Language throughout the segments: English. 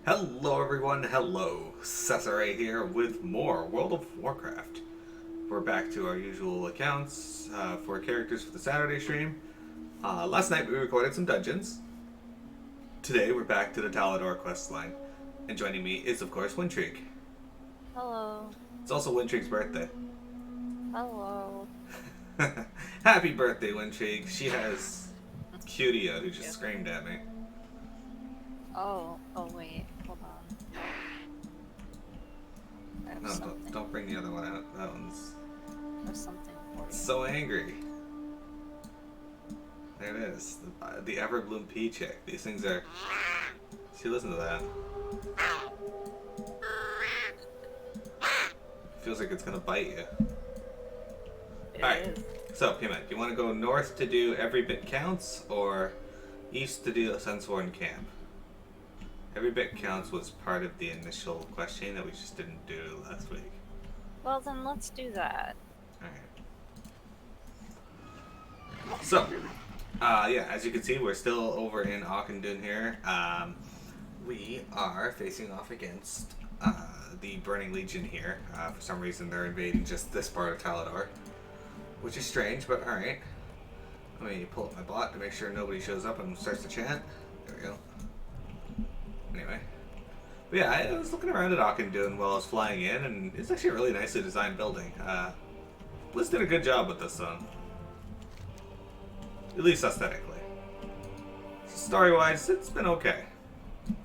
Hello everyone, hello. Cesare here with more World of Warcraft. We're back to our usual accounts for characters for the Saturday stream. Last night we recorded some dungeons. Today we're back to the Talador questline. And joining me is of course Wintrigue. Hello. It's also Wintrigue's birthday. Hello. Happy birthday, Wintrigue. She has Cutia who just screamed at me. Oh wait, hold on. I have No, something. don't bring the other one out. That one's I have something for you. so angry. There it is. The Everbloom Pea chick. These things are... See, listen to that. Feels like it's gonna bite you. Alright, so Pima, do you want to go north to do Every Bit Counts, or east to do a Sunsworn Camp? Every Bit Counts was part of the initial quest chain that we just didn't do last week. Well then, let's do that. Alright. So, yeah, as you can see, we're still over in Auchendun here. We are facing off against the Burning Legion here. For some reason, they're invading just this part of Talador, which is strange, but alright. Let me pull up my bot to make sure nobody shows up and starts to chant. There we go. Anyway. But yeah, I was looking around at Auchendun while I was flying in, and it's actually a really nicely designed building. Blizz did a good job with this one. At least aesthetically. Story-wise, it's been okay.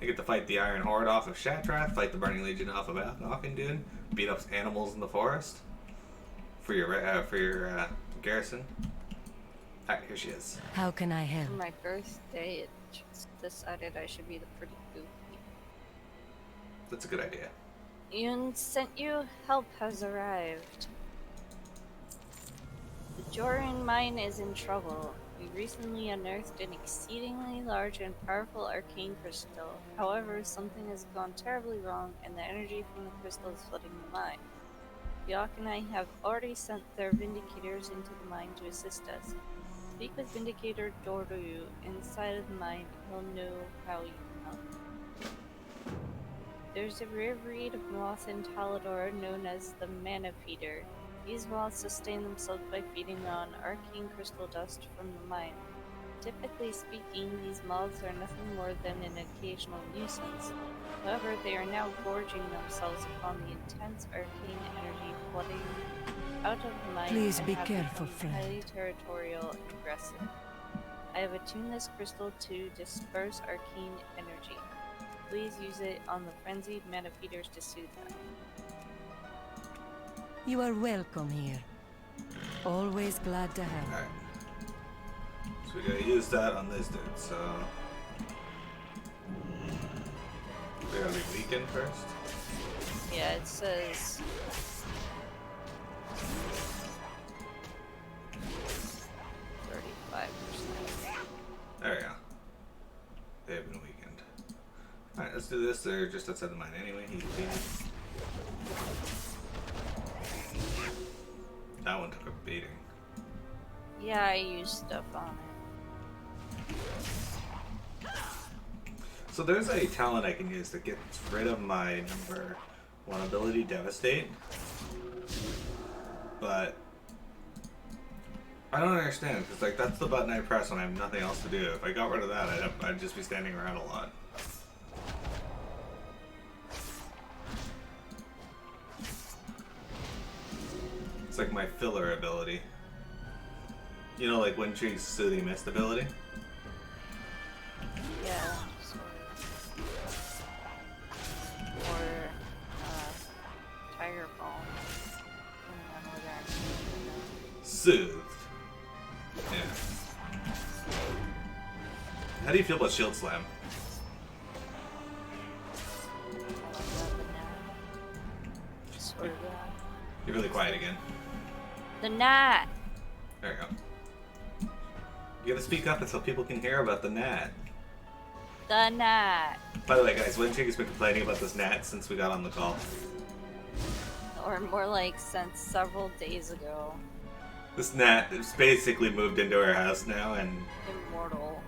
I get to fight the Iron Horde off of Shatrath, fight the Burning Legion off of Auchendun, beat up animals in the forest for your garrison. Alright, here she is. How can I help? For my birthday, it just decided I should be the pretty goofy. That's a good idea. Yun sent you. Help has arrived. The Joran mine is in trouble. We recently unearthed an exceedingly large and powerful arcane crystal. However, something has gone terribly wrong, and the energy from the crystal is flooding the mine. Bjork and I have already sent their Vindicators into the mine to assist us. Speak with Vindicator Doru inside of the mine. He'll know how you can help. There's a rare breed of moth in Talador known as the Mana Feeder. These moths sustain themselves by feeding on arcane crystal dust from the mine. Typically speaking, these moths are nothing more than an occasional nuisance. However, they are now gorging themselves upon the intense arcane energy flooding out of the mine. Please and be have careful, become friend. highly territorial and aggressive. I have attuned this crystal to disperse arcane energy. Please use it on the frenzied mana feeders to soothe them. You are welcome here. Always glad to have you. Alright. So we gotta use that on this dude, so... We gotta be weakened first? Yeah, it says 35%. There we go. They have been weakened. Alright, let's do this. They're just outside the mine anyway. That one took a beating. Yeah, I used stuff on it. So there's a talent I can use that gets rid of my number 1 ability, Devastate. But I don't understand, because like that's the button I press when I have nothing else to do. If I got rid of that, I'd just be standing around a lot. It's like my filler ability. You know, like Wintrigue's Soothing Mist ability? Yeah, sort of. Or, Tiger Balm. Depending on whether I'm using it Soothed. Yeah. How do you feel about Shield Slam? or not. I like that banana. Sort of that. You're really quiet again. The gnat! There you go. You gotta speak up so people can hear about the gnat. The gnat! By the way, guys, Wintrigue has been complaining about this gnat since we got on the call. Or more like since several days ago. This gnat has basically moved into our house now, and Immortal.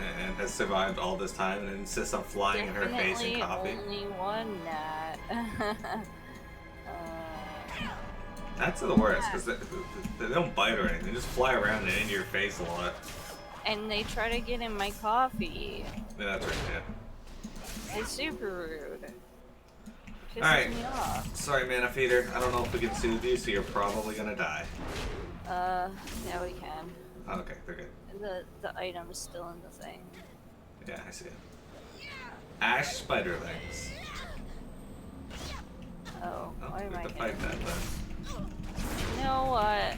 and has survived all this time and insists on flying in her face in coffee. Only one gnat. That's the worst, because they don't bite or anything. They just fly around and into your face a lot. And they try to get in my coffee. Yeah, that's right, yeah. It's super rude. Pisses Alright. me off. Sorry, Mana Feeder. I don't know if we can soothe you, so you're probably gonna die. Yeah, we can. Oh, okay, they're good. The item's still in the thing. Yeah, I see it. Ash Spider Legs. Oh, Oh, why we am have I to fight getting... that then. You know what?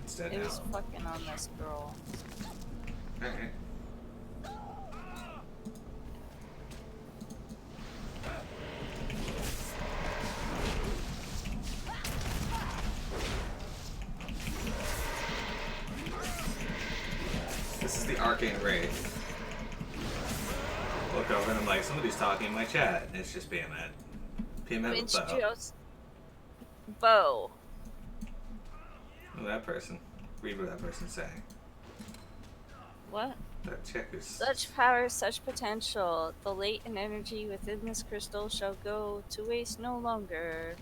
It's dead It now. was fucking on this girl. Alright. This is the Arcane Wraith. Look over and I'm like, somebody's talking in my chat. And it's just Bayonet. Bayonet with bow. Just bow. Look at that person. Read what that person's saying. What? That chick is... Such power, such potential. The latent energy within this crystal shall go to waste no longer.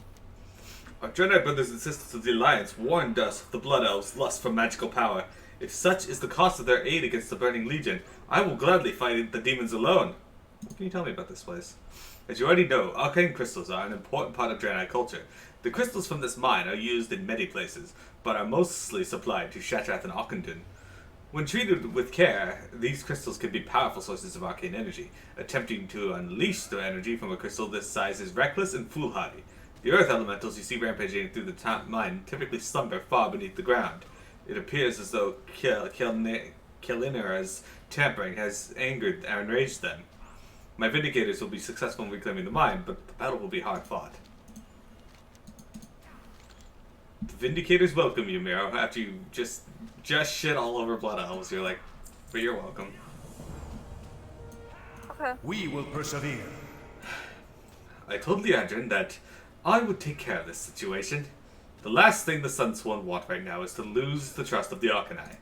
Our Jedi brothers and sisters of the Alliance warned us of the Blood Elves' lust for magical power. If such is the cost of their aid against the Burning Legion, I will gladly fight the demons alone. What can you tell me about this place? As you already know, arcane crystals are an important part of Draenei culture. The crystals from this mine are used in many places, but are mostly supplied to Shattrath and Ockendon. When treated with care, these crystals can be powerful sources of arcane energy. Attempting to unleash the energy from a crystal this size is reckless and foolhardy. The earth elementals you see rampaging through the mine typically slumber far beneath the ground. It appears as though Kalinara's tampering has angered and enraged them. My Vindicators will be successful in reclaiming the mine, but the battle will be hard fought. The Vindicators welcome you, Miro, after you just shit all over Blood Elves. You're like, but you're welcome. Okay. We will persevere. I told Leandrin that I would take care of this situation. The last thing the Sunsworn want right now is to lose the trust of the Arcanine.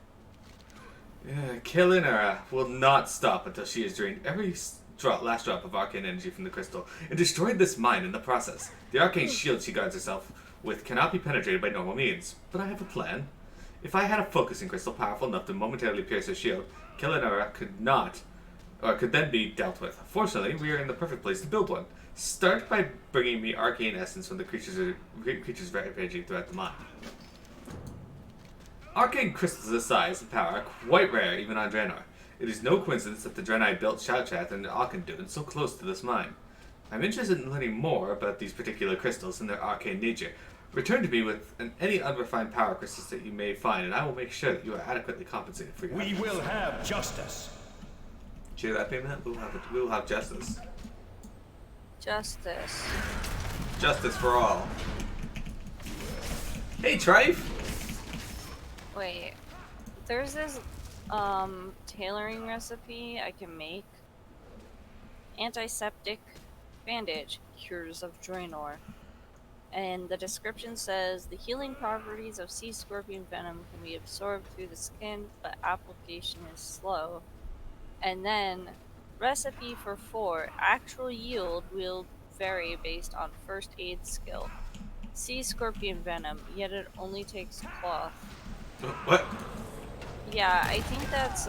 Kalinara will not stop until she has drained every last drop of arcane energy from the crystal and destroyed this mine in the process. The arcane shield she guards herself with cannot be penetrated by normal means, but I have a plan. If I had a focusing crystal powerful enough to momentarily pierce her shield, Kalinara could then be dealt with. Fortunately, we are in the perfect place to build one. Start by bringing me arcane essence from the creatures rampaging throughout the mine. Arcane crystals of this size and power are quite rare even on Draenor. It is no coincidence that the Draenei built Shattrath and Ockendun so close to this mine. I'm interested in learning more about these particular crystals and their arcane nature. Return to me with any unrefined power crystals that you may find, and I will make sure that you are adequately compensated for your We efforts. will have justice. Cheer that payment? We will have justice. Justice. Justice for all. Hey, Trife! Wait. There's this tailoring recipe I can make. Antiseptic bandage cures of Draenor. And the description says the healing properties of sea scorpion venom can be absorbed through the skin, but application is slow. And then recipe for 4. Actual yield will vary based on first aid skill. Sea scorpion venom, yet it only takes cloth. What? Yeah, I think that's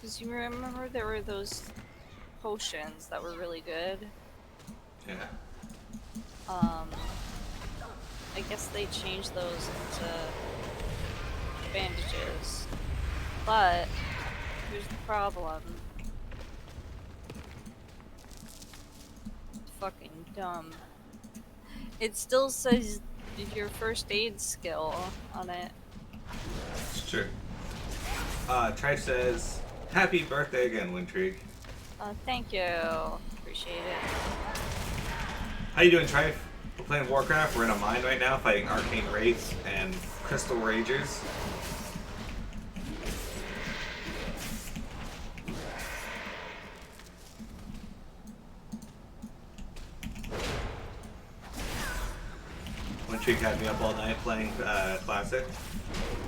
because you remember there were those potions that were really good. Yeah. I guess they changed those into bandages. But here's the problem. It's fucking dumb. It still says your first aid skill on it. It's true. Trife says, happy birthday again, Wintrigue. Thank you. Appreciate it. How you doing, Trife? We're playing Warcraft. We're in a mine right now, fighting arcane wraiths and crystal ragers. Wintrigue had me up all night playing Classic.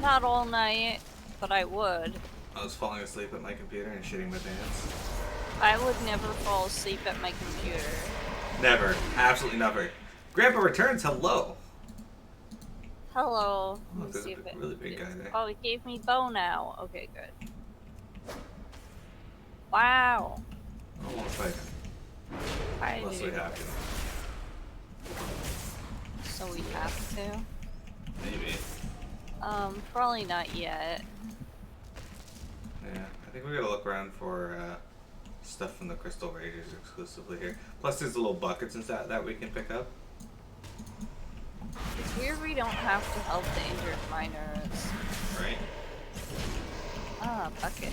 Not all night, but I would. I was falling asleep at my computer and shitting my pants. I would never fall asleep at my computer. Never. Absolutely never. Grandpa returns. Hello. Hello. Oh, Let me there's see a if it. really big guy there. Oh, it gave me bow now. Okay, good. Wow. I don't want to fight him. I Unless we do. have to. So we have to. Maybe. Probably not yet. Yeah. I think we gotta look around for stuff from the Crystal Raiders exclusively here. Plus there's the little buckets and stuff that we can pick up. It's weird we don't have to help the injured miners. Right? Ah, bucket.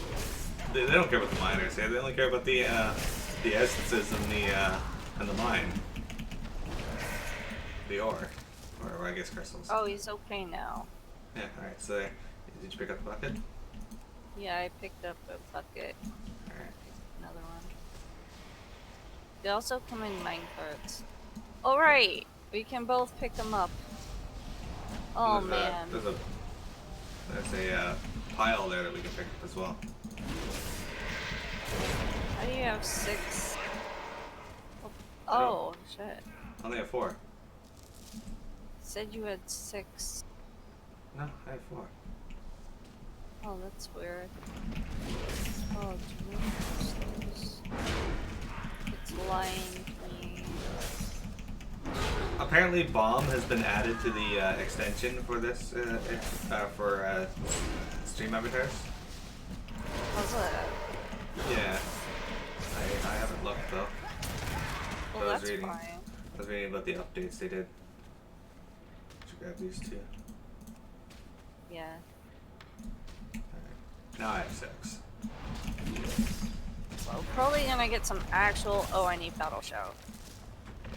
They don't care about the miners here. They only care about the essences and the mine. The ore. Or I guess crystals. Oh, he's okay now. Yeah, alright, so there. Did you pick up the bucket? Yeah, I picked up a bucket. Alright. Another one. They also come in minecarts. Alright, we can both pick them up. Oh man. There's a pile there that we can pick up as well. How do you have 6? I don't- Oh, shit. I only have 4. Said you had 6. No, I have 4. Oh, that's weird. Oh, dreams. It's lying to me. Apparently, bomb has been added to the extension for this for stream avatars. How's that? Yeah, I haven't looked though. Well, I was that's reading. fine. I was reading about the updates they did. Should grab these 2. Yeah. Alright. Now I have 6. So, probably gonna get some actual. Oh, I need battle shout.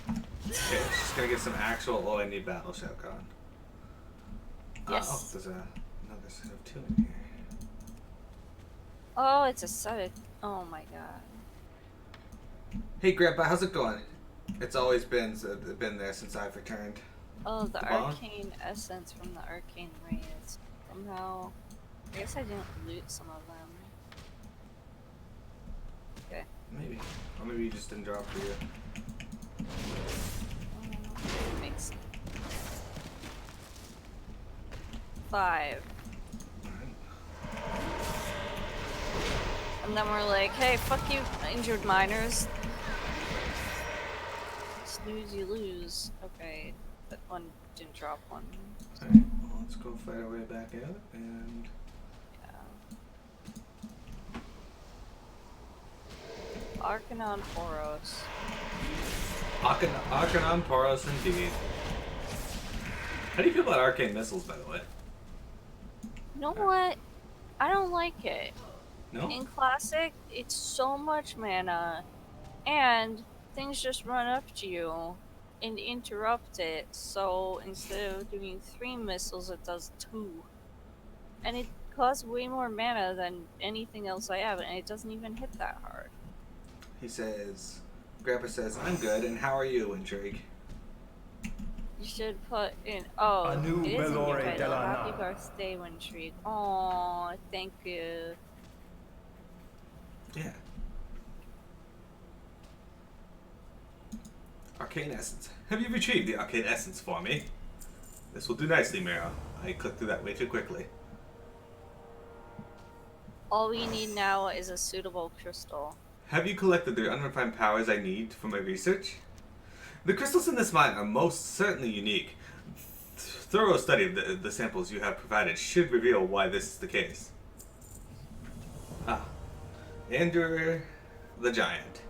Okay, just gonna get some actual. Oh, I need battle shout going. Yes. Oh, there's another set of 2 in here. Oh, it's a set of. Oh my god. Hey, Grandpa, how's it going? It's always been there since I've returned. Oh, the The bomb? arcane essence from the arcane raids. Somehow. I guess I didn't loot some of them. Okay. Maybe, or maybe you just didn't drop for you. Makes sense. 5. And then we're like, hey, fuck you, injured miners. Snooze, you lose. Okay, that one didn't drop one. Alright, well, let's go fight our way back out and. Yeah. Arcanon Poros. Arcanon Poros indeed. How do you feel about arcane missiles, by the way? You know what? I don't like it. No? In Classic, it's so much mana, and things just run up to you and interrupt it, so instead of doing 3 missiles, it does 2. And it costs way more mana than anything else I have, and it doesn't even hit that hard. He says, Grandpa says, I'm good, and how are you, Intrigue? You should put in. Oh, Anu it is in your Belore title. Delana. Happy birthday, Wintrigue. Oh, thank you. Yeah. Arcane Essence. Have you retrieved the Arcane Essence for me? This will do nicely, Mero. I clicked through that way too quickly. All we need now is a suitable crystal. Have you collected the unrefined powers I need for my research? The crystals in this mine are most certainly unique. Thorough study of the samples you have provided should reveal why this is the case. Ah. Endure the Giant.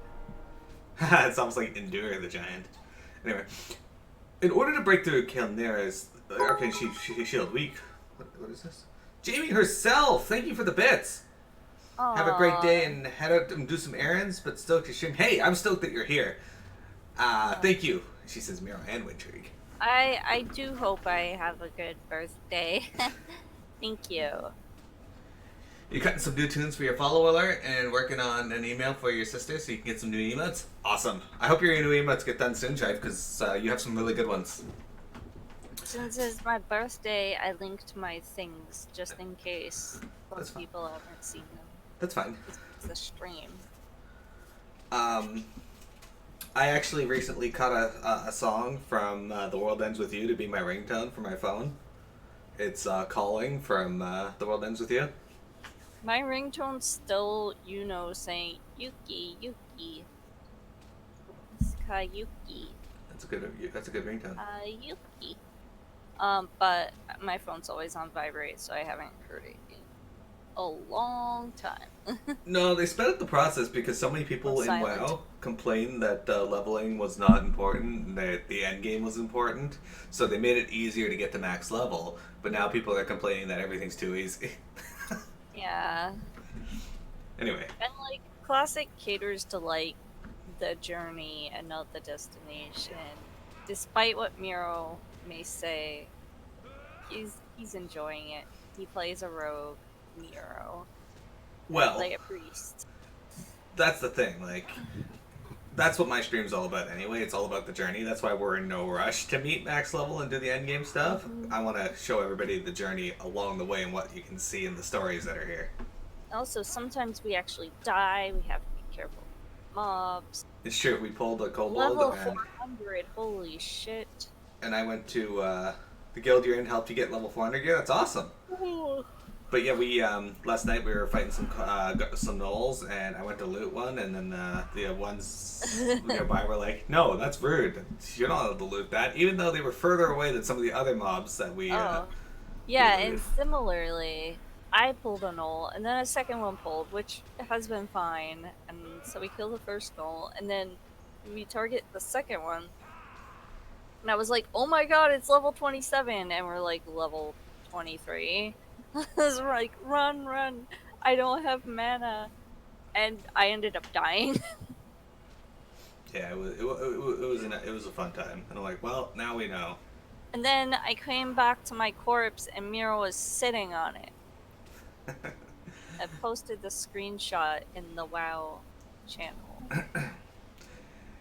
It's almost like Endure the Giant. Anyway. In order to break through Kelnera's arcane shield, what is this? Jamie herself! Thank you for the bits! Have a great day and head out and do some errands, but stoked to stream. Hey, I'm stoked that you're here. Thank you. She says Mero and Wintrigue. I do hope I have a good birthday. Thank you. You cutting some new tunes for your follow alert and working on an email for your sister so you can get some new emotes? Awesome. I hope your new emotes get done soon, Jive, because you have some really good ones. Since it's my birthday, I linked my things just in case That's some fine. people haven't seen them. That's fine. It's the stream. I actually recently cut a song from The World Ends With You to be my ringtone for my phone. It's Calling from The World Ends With You. My ringtone's still, saying Yuki, Yuki. It's Kayuki. That's a good ringtone. Yuki. But my phone's always on vibrate, so I haven't heard it in a long time. No, they sped up the process because so many people in Silent. WoW complained that leveling was not important and that the end game was important. So they made it easier to get to max level, but now people are complaining that everything's too easy. Yeah. Anyway, And like classic caters to like the journey and not the destination. Despite what Miro may say, he's enjoying it. He plays a rogue, Miro. well, Play a priest. that's the thing. Like, that's what my stream's all about anyway. It's all about the journey. That's why we're in no rush to meet max level and do the end game stuff. I want to show everybody the journey along the way and what you can see in the stories that are here. Also, sometimes we actually die. We have to be careful with mobs. It's true. We pulled a kobold Level and 400. Holy shit. I went to the guild you're in, helped you get level 400 gear. That's awesome. But yeah, we last night we were fighting some gnolls, and I went to loot one, and then the ones nearby were like, "No, that's rude. You're not allowed to loot that," even though they were further away than some of the other mobs that we. Yeah, we and similarly, I pulled a gnoll, and then a second one pulled, which has been fine. And so we kill the first gnoll, and then we target the second one. And I was like, "Oh my god, it's level 27," and we're like level 23. I was like, "Run! I don't have mana," and I ended up dying. Yeah, it was a fun time, and I'm like, well, now we know. And then I came back to my corpse, and Miro was sitting on it. I posted the screenshot in the WoW channel.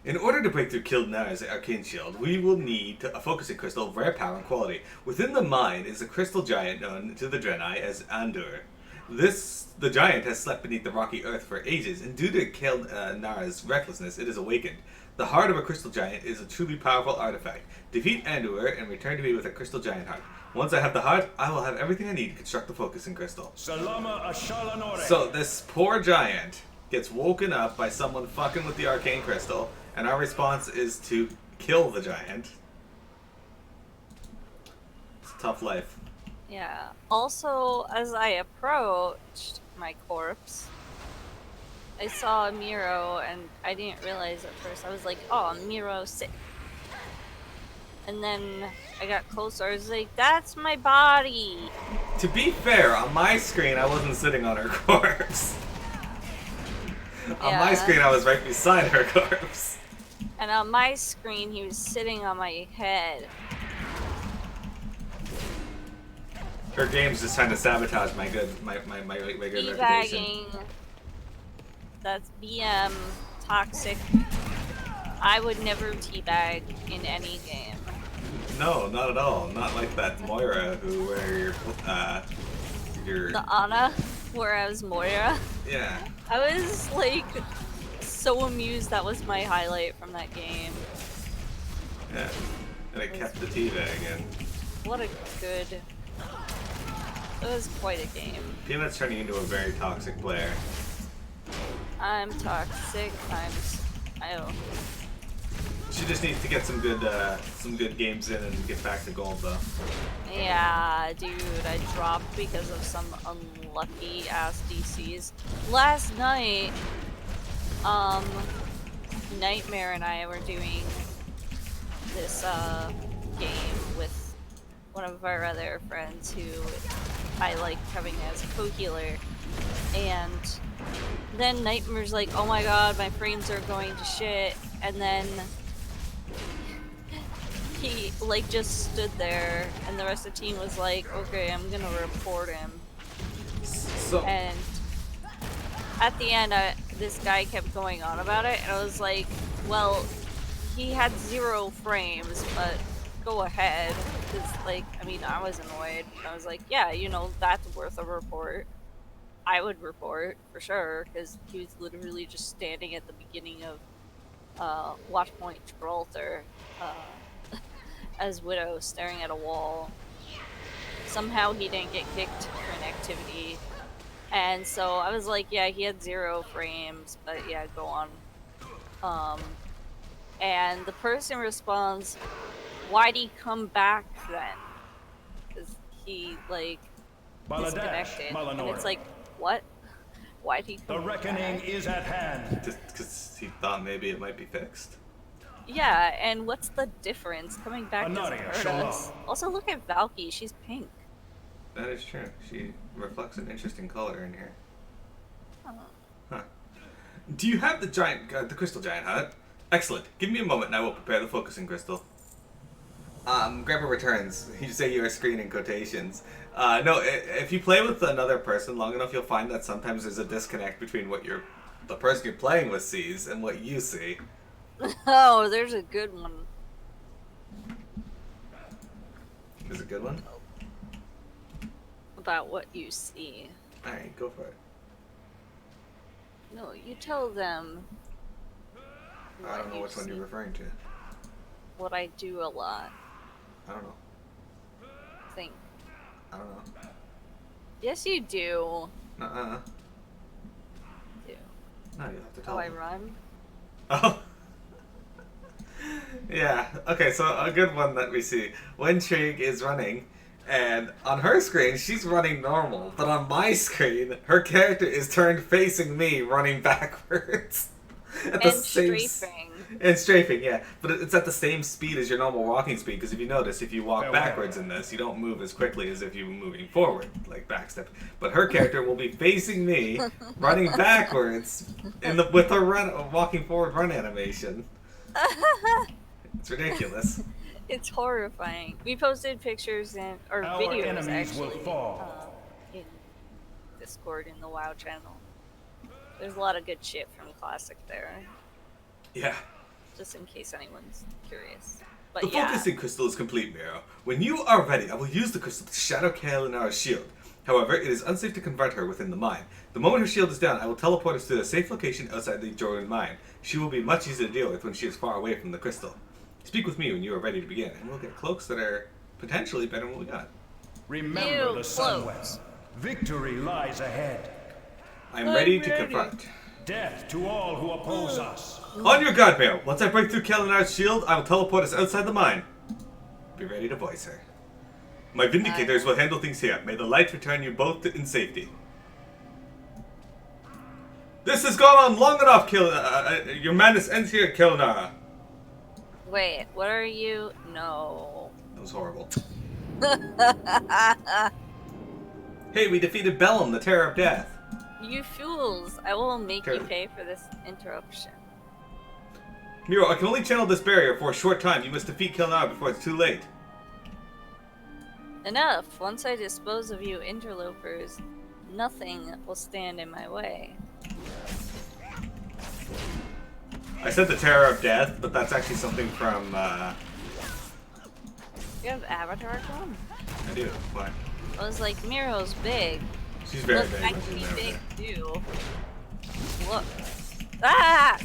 In order to break through Kildnar's arcane shield, we will need a focusing crystal of rare power and quality. Within the mine is a crystal giant known to the Draenei as Andur. The giant has slept beneath the rocky earth for ages, and due to Kildnar's recklessness, it is awakened. The heart of a crystal giant is a truly powerful artifact. Defeat Andur and return to me with a crystal giant heart. Once I have the heart, I will have everything I need to construct the focusing crystal. Salama Ashalanore. So this poor giant gets woken up by someone fucking with the arcane crystal, and our response is to kill the giant. It's a tough life. Yeah. Also, as I approached my corpse, I saw Miro, and I didn't realize at first. I was like, "Oh, Miro's sick." And then I got closer. I was like, "That's my body." To be fair, on my screen, I wasn't sitting on her corpse. On my screen, I was right beside her corpse. And on my screen, he was sitting on my head. Her game's just trying to sabotage my good reputation. Teabagging. That's BM. Toxic. I would never teabag in any game. No, not at all. Not like that Moira where your The Ana, where I was Moira. yeah. I was like so amused. That was my highlight from that game. Yeah. And it kept the teabag in. What a good. It was quite a game. Peanut's turning into a very toxic player. I'm toxic times. I don't. She just needs to get some good games in and get back to gold though. Yeah, dude, I dropped because of some unlucky ass DCs. Last night, Nightmare and I were doing this game with one of our other friends who I like having as a co-healer, and then Nightmare's like, "Oh my god, my frames are going to shit," and then he like just stood there, and the rest of the team was like, "Okay, I'm gonna report him." So And at the end, this guy kept going on about it, and I was like, "Well, he had 0 frames, but go ahead. Because, like, I mean, I was annoyed. I was like, yeah, you know, that's worth a report. I would report, for sure, because he was literally just standing at the beginning of Watchpoint Gibraltar as Widow, staring at a wall. Somehow he didn't get kicked for an activity. And so I was like, yeah, he had 0 frames, but yeah, go on. And the person responds, why'd he come back then? Because he, like, disconnected. And it's like, what? Why'd he come The reckoning back? is at hand. Just because he thought maybe it might be fixed. Yeah, and what's the difference? Coming back doesn't Anaria, hurt shalom. us. Also, look at Valky. She's pink. That is true. She reflects an interesting color in here. Huh. Do you have the the crystal giant hut? Excellent. Give me a moment and I will prepare the focusing crystal. Grandpa returns. You say you are screening quotations. No, if you play with another person long enough, you'll find that sometimes there's a disconnect between what the person you're playing with sees and what you see. Oh, there's a good one. Is it a good one? About what you see. Alright, go for it. No, you tell them. I don't know which one you're referring to. What I do a lot. I don't know. Think. I don't know. Yes, you do. Nuh-uh. Do. No, you have to How tell I them. run? Oh. Yeah, okay, so a good one that we see. When Trig is running, and on her screen, she's running normal, but on my screen, her character is turned facing me, running backwards. At the And same strafing. And strafing, yeah. But it's at the same speed as your normal walking speed, because if you notice, if you walk Farewell. backwards in this, you don't move as quickly as if you were moving forward, like backstep. But her character will be facing me, running backwards, with her walking forward run animation. It's ridiculous. It's horrifying. We posted pictures or Our videos enemies will actually fall. in Discord in the WoW channel. There's a lot of good shit from Classic there, Yeah. just in case anyone's curious. But The yeah, focusing crystal is complete, Miro. When you are ready, I will use the crystal to shadow Kaelinara's shield. However, it is unsafe to convert her within the mine. The moment her shield is down, I will teleport us to a safe location outside the Jordan mine. She will be much easier to deal with when she is far away from the crystal. Speak with me when you are ready to begin, and we'll get cloaks that are potentially better than what we got. Remember Ew, the Sunwell. close. Victory lies ahead. I'm ready to ready. confront. Death to all who oppose us. On your guard, Miro. Once I break through Kaelinara's shield, I will teleport us outside the mine. Be ready to voice her. My Vindicators will handle things here. May the light return you both in safety. This has gone on long enough, your madness ends here, Kaelinara. wait, what are you? No. That was horrible. Hey, we defeated Bellum, the Terror of Death. You fools! I will make you Okay. pay for this interruption. Miro, I can only channel this barrier for a short time. You must defeat Kaelinara before it's too late. Enough! Once I dispose of you interlopers, nothing will stand in my way. I said the Terror of Death, but that's actually something from, You have Avatar Clone? I do. Why? I was like, Miro's big. She's very Look, big. I but can be she's never big there. too. Look. Ah!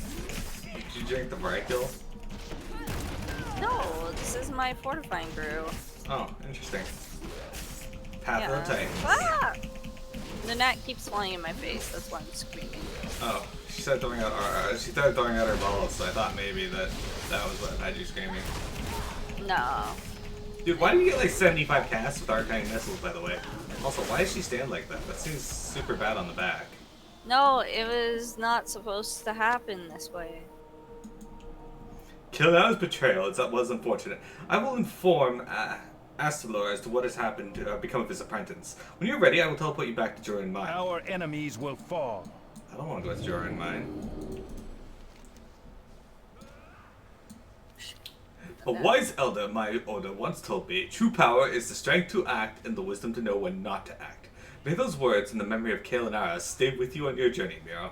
Did you drink the Bright Kill? No, this is my fortifying brew. Oh, interesting. Path of the Titans. Ah! The gnat keeps flying in my face, that's why I'm screaming. Oh, she started throwing out her balls, so I thought maybe that was what had you screaming. No. Dude, why do you get like 75 casts with arcane missiles, by the way? Also, why does she stand like that? That seems super bad on the back. No, it was not supposed to happen this way. Kaelinara's betrayal was unfortunate. I will inform Astalor as to what has happened become of his apprentice. When you're ready, I will teleport you back to Joran Mine. Our enemies will fall. I don't want to go to Joran Mine. A wise elder, my Oda, once told me, true power is the strength to act and the wisdom to know when not to act. May those words and the memory of Kaelinara stay with you on your journey, Miro.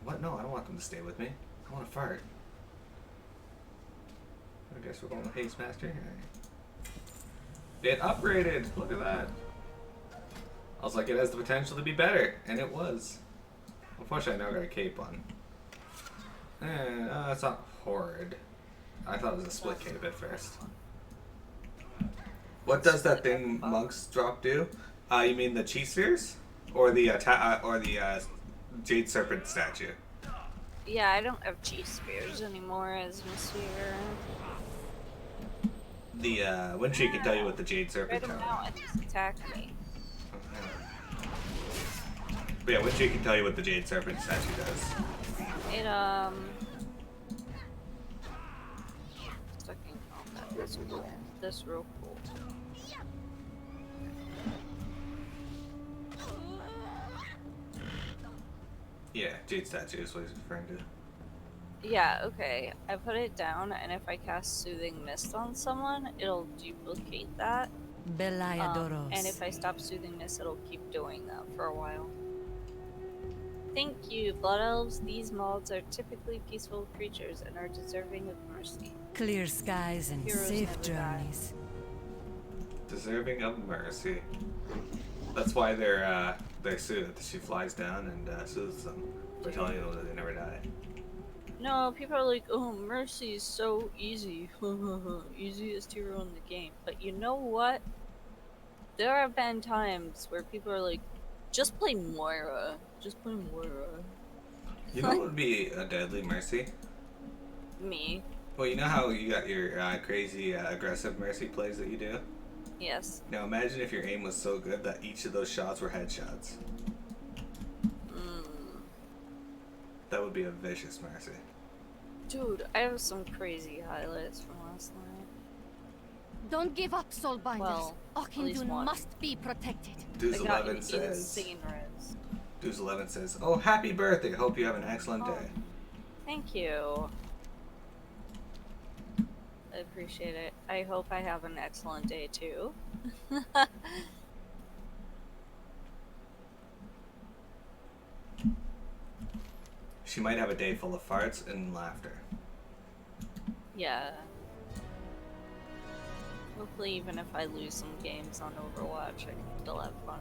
What? No, I don't want them to stay with me. I want to fart. I guess we're going with Haste Master. It upgraded. Look at that. I was like, it has the potential to be better, and it was. Unfortunately, I now got a cape on. It's not horrid. I thought it was a split cape at first. What does that thing monks drop do? You mean the chi spheres, or the jade serpent statue? Yeah, I don't have chi spheres anymore as Monsieur. The wind tree can tell you what the jade serpent Right does. now and just attack me. But yeah, wind tree can tell you what the jade serpent statue does. It stuck in combat. That's cool. That's real cool. Yeah, jade statue is what he's referring to. Yeah, okay. I put it down, and if I cast Soothing Mist on someone, it'll duplicate that. Belayadoros. And if I stop Soothing Mist, it'll keep doing that for a while. Thank you, Blood Elves. These mods are typically peaceful creatures and are deserving of mercy. Clear skies and Heroes safe never die. journeys. Deserving of mercy. That's why they're soothed. She flies down and soothes them. For telling them that they never die. No, people are like, oh, mercy is so easy. Easiest hero in the game. But you know what? There have been times where people are like, just play Moira. Just play Moira. You know what would be a deadly mercy? Me. Well, you know how you got your crazy aggressive mercy plays that you do? Yes. Now imagine if your aim was so good that each of those shots were headshots. That would be a vicious mercy. Dude, I have some crazy highlights from last night. Don't give up, Soulbinders. Well, at least Arcane one. must be protected. Deuce I got 11 an says. insane res. Deuce 11 says, "Oh, happy birthday! Hope you have an excellent day." Thank you. I appreciate it. I hope I have an excellent day too. She might have a day full of farts and laughter. Yeah. Hopefully, even if I lose some games on Overwatch, I can still have fun.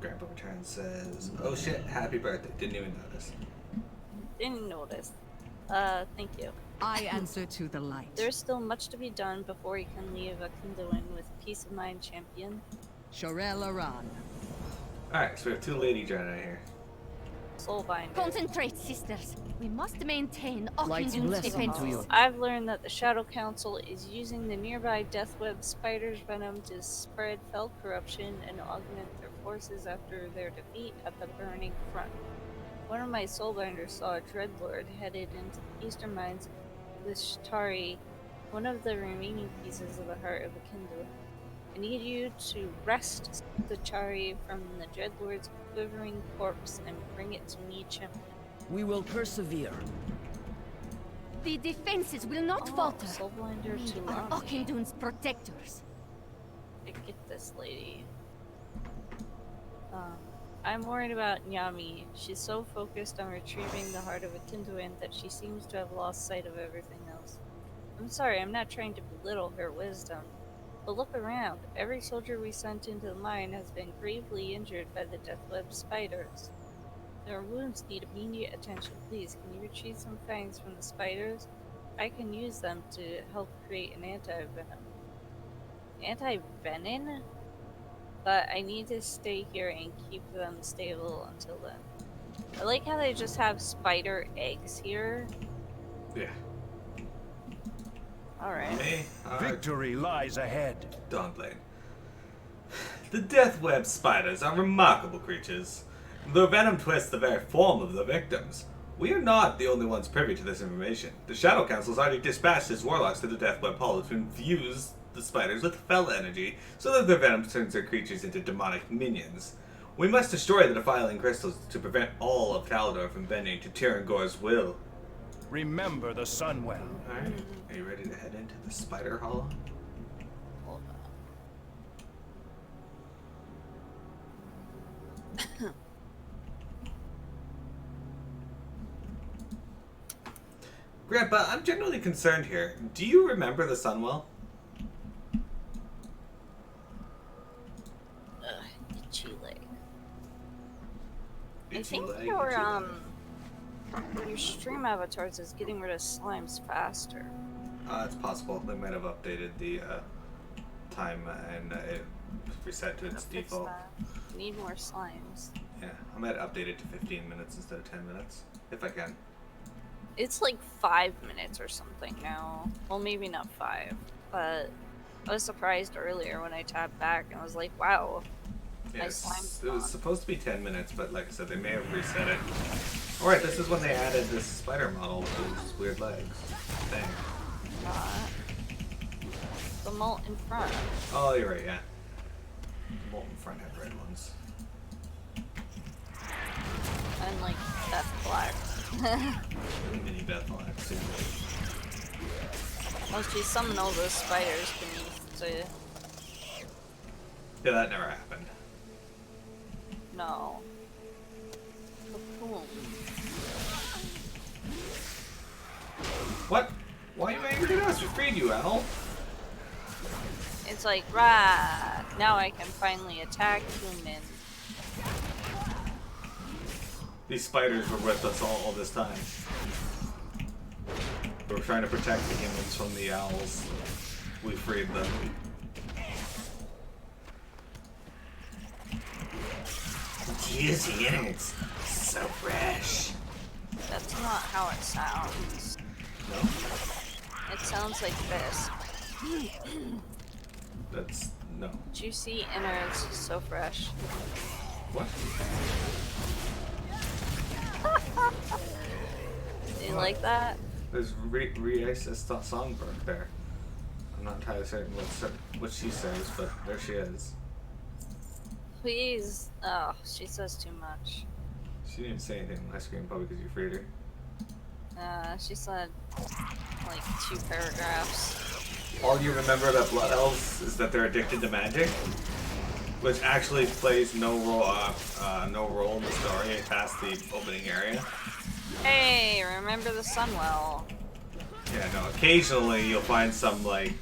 Grandpa Returns says, "Oh shit, happy birthday! Didn't even notice." Didn't notice. Thank you. I answer to the light. There's still much to be done before you can leave Akindoin with peace of mind, champion. Shorel Aran. Alright, so we have two lady Jedi here. Soulbinders. Concentrate, sisters. We must maintain Light's Arcane's blessing defense. to you. I've learned that the Shadow Council is using the nearby Deathweb spider's venom to spread fell corruption and augment their forces after their defeat at the Burning Front. One of my Soulbinders saw a Dreadlord headed into the eastern mines with Shatari, one of the remaining pieces of the heart of the Kindle. I need you to wrest the Chari from the Dreadlord's quivering corpse and bring it to me, champion. We will persevere. The defenses will not falter. Soulblinder We to are army. Arcane's protectors. I get this lady. I'm worried about Nyami. She's so focused on retrieving the heart of a Tinduin that she seems to have lost sight of everything else. I'm sorry, I'm not trying to belittle her wisdom. But look around. Every soldier we sent into the mine has been gravely injured by the Deathweb spiders. Their wounds need immediate attention. Please, can you retrieve some fangs from the spiders? I can use them to help create an anti-venom. Anti-venom? But I need to stay here and keep them stable until then. I like how they just have spider eggs here. Yeah. Alright. Hey, Victory lies ahead. Dawnblade. The Deathweb spiders are remarkable creatures. Their venom twists the very form of the victims. We are not the only ones privy to this information. The Shadow Council has already dispatched its warlocks to the Deathweb Hall to infuse the spiders with fell energy so that their venom turns their creatures into demonic minions. We must destroy the defiling crystals to prevent all of Talador from bending to Tirangor's will. Remember the Sunwell. Alright, are you ready to head into the Spider Hall? Hold on. Grandpa, I'm genuinely concerned here. Do you remember the Sunwell? I think your stream avatars is getting rid of slimes faster. It's possible. They might have updated the time and it reset to its Fix default. that. Need more slimes. Yeah, I might update it to 15 minutes instead of 10 minutes, if I can. It's like 5 minutes or something now. Well, maybe not 5, but I was surprised earlier when I tapped back and was like, wow. Yeah, My slime's it was gone. supposed to be 10 minutes, but like I said, they may have reset it. Alright, this is when they added this spider model with those weird legs thing. The malt in front. Oh, you're right, yeah. The molten front had red ones. And like, that's black. Mini Bethlehem, too. Unless you summon all those spiders beneath to... Yeah, that never happened. No. Cocoon. What? Why are you angry at us? We freed you, Al. It's like, rah! Now I can finally attack humans. These spiders were with us all this time. We were trying to protect the humans from the owls. We freed them. Juicy and it's so fresh. That's not how it sounds. No? It sounds like this. That's... no. Juicy innards, so fresh. What? Do you like that? There's a songbird there. I'm not entirely certain what she says, but there she is. Please. Oh, she says too much. She didn't say anything on my screen, probably because you freed her. She said like 2 paragraphs. All you remember about Blood Elves is that they're addicted to magic, which actually plays no role in the story past the opening area. Hey, remember the Sunwell? Yeah, no. Occasionally you'll find some like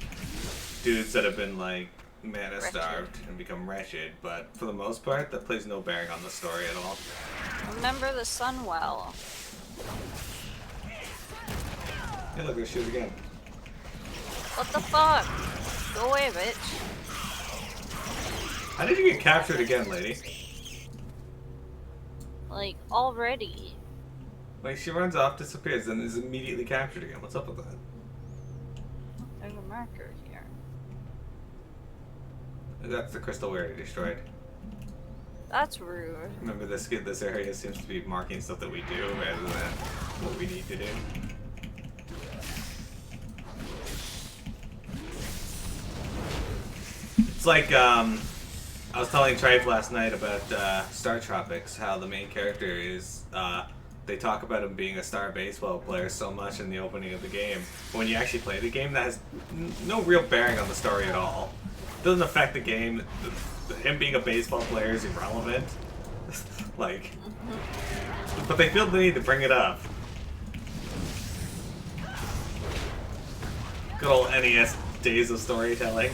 dudes that have been like mana starved and become wretched, but for the most part, that plays no bearing on the story at all. Remember the Sunwell? Hey, look, there she is again. What the fuck? Go away, bitch. How did you get captured again, lady? Like, already. Like, she runs off, disappears, then is immediately captured again. What's up with that? There's a marker here. That's the crystal we already destroyed. That's rude. Remember, this area seems to be marking stuff that we do rather than what we need to do. It's like, I was telling Trife last night about Star Tropics, how the main character is, they talk about him being a star baseball player so much in the opening of the game. When you actually play the game, that has no real bearing on the story at all. It doesn't affect the game. Him being a baseball player is irrelevant. Like, but they feel the need to bring it up. Good old NES days of storytelling.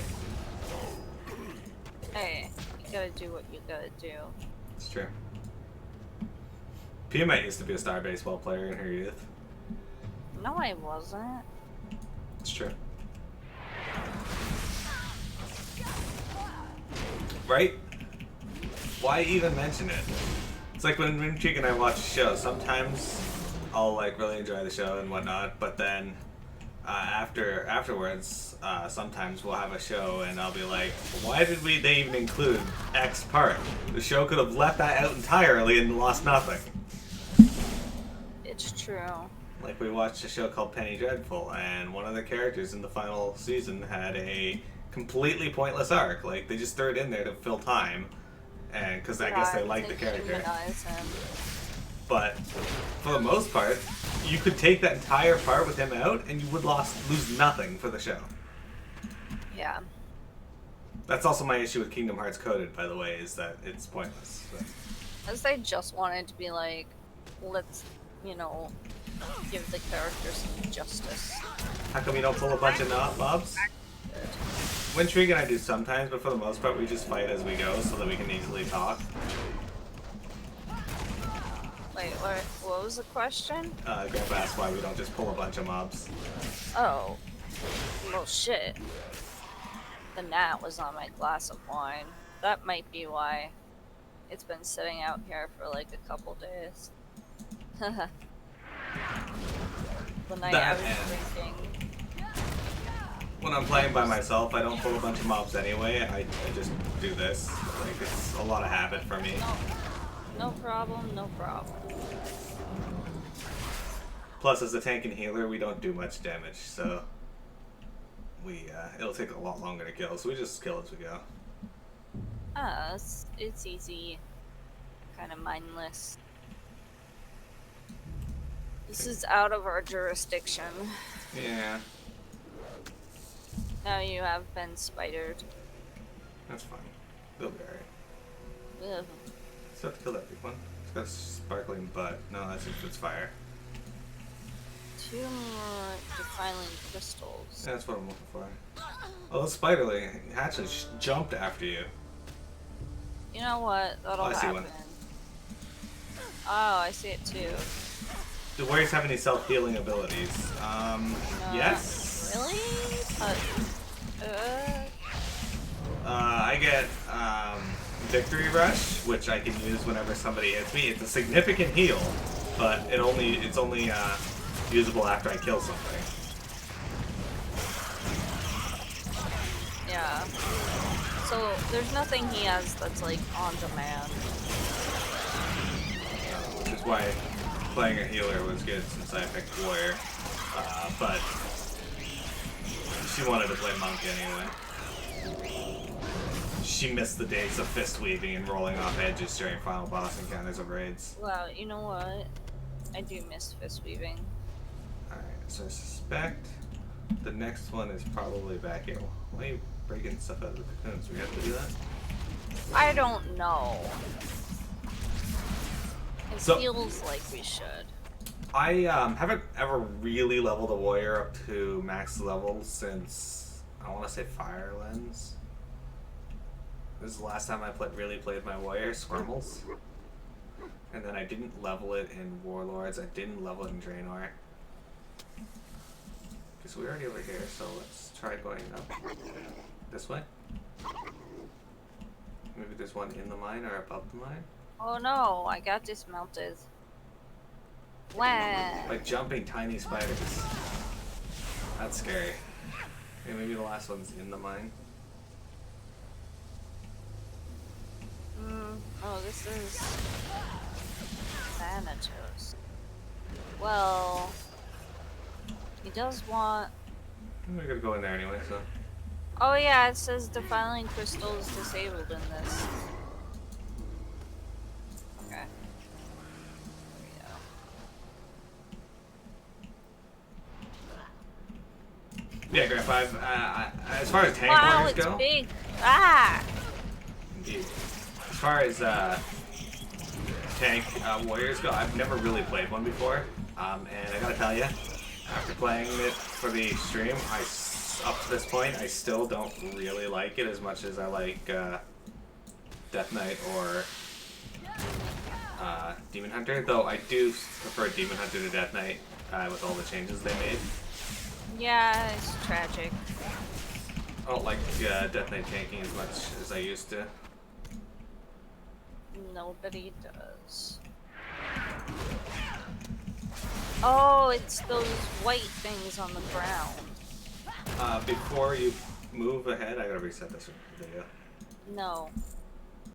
Hey, you gotta do what you gotta do. It's true. Piamet used to be a star baseball player in her youth. No, I wasn't. It's true. Right? Why even mention it? It's like when Mooncheek and I watch a show, sometimes I'll like really enjoy the show and whatnot, but then afterwards, sometimes we'll have a show and I'll be like, why did they even include X part? The show could have left that out entirely and lost nothing. It's true. Like, we watched a show called Penny Dreadful, and one of the characters in the final season had a completely pointless arc. Like, they just threw it in there to fill time, and because I guess they like the character. Humanize him. But for the most part, you could take that entire part with him out, and you would lose nothing for the show. Yeah. That's also my issue with Kingdom Hearts Coded, by the way, is that it's pointless. But As they just wanted to be like, let's, you know, give the character some justice. how come you don't pull a bunch of mobs? Wintrig and I do sometimes, but for the most part, we just fight as we go so that we can easily talk. Wait, what was the question? Grandpa asked why we don't just pull a bunch of mobs. Oh. Well, shit. The gnat was on my glass of wine. That might be why it's been sitting out here for like a couple days. The night I was drinking. When I'm playing by myself, I don't pull a bunch of mobs anyway. I just do this. Like, it's a lot of habit for me. No problem, no problem. Plus, as a tank and healer, we don't do much damage, so it'll take a lot longer to kill. So we just kill as we go. It's easy, kind of mindless. This is out of our jurisdiction. Yeah, Now you have been spidered. that's fine. They'll be alright. Ugh. Still have to kill that big one. It's got a sparkling butt. No, that's if it's fire. 2 more defiling crystals. That's what I'm looking for. Oh, the spiderling actually jumped after you. You know what? That'll I see happen. one. Oh, I see it too. Do warriors have any self-healing abilities? No, Yes. Really? I get Victory Rush, which I can use whenever somebody hits me. It's a significant heal, but it's only usable after I kill something. Yeah. So there's nothing he has that's like on demand. Which is why playing a healer was good since I picked warrior. But she wanted to play monk anyway. She missed the days of fist weaving and rolling off edges during final boss encounters of raids. Wow, you know what? I do miss fist weaving. Alright, so I suspect the next one is probably back here. Why are you breaking stuff out of the cocoons? We have to do that? I don't know. It So- feels like we should. I haven't ever really leveled a warrior up to max level since, I want to say, Fire Lens. This is the last time I really played my warrior, Squirmels. And then I didn't level it in Warlords, I didn't level it in Draenor. Because we're already over here, so let's try going up this way. Maybe there's one in the mine or above the mine? Oh no, I got dismounted. Wow. By jumping tiny spiders. That's scary. Okay, maybe the last one's in the mine. Oh, this is Thanatos. Well, he does want. We're gonna go in there anyway, so. Oh yeah, it says defiling crystals disabled in this. Okay. There we go. Yeah, Grandpa, as far as tank Wow, warriors it's go. big. Ah! Indeed. As far as tank warriors go, I've never really played one before. And I gotta tell you, after playing it for the stream, up to this point, I still don't really like it as much as I like Death Knight or Demon Hunter. Though I do prefer Demon Hunter to Death Knight with all the changes they made. Yeah, it's tragic. I don't like Death Knight tanking as much as I used to. Nobody does. Oh, it's those white things on the ground. Before you move ahead, I gotta reset this video. No.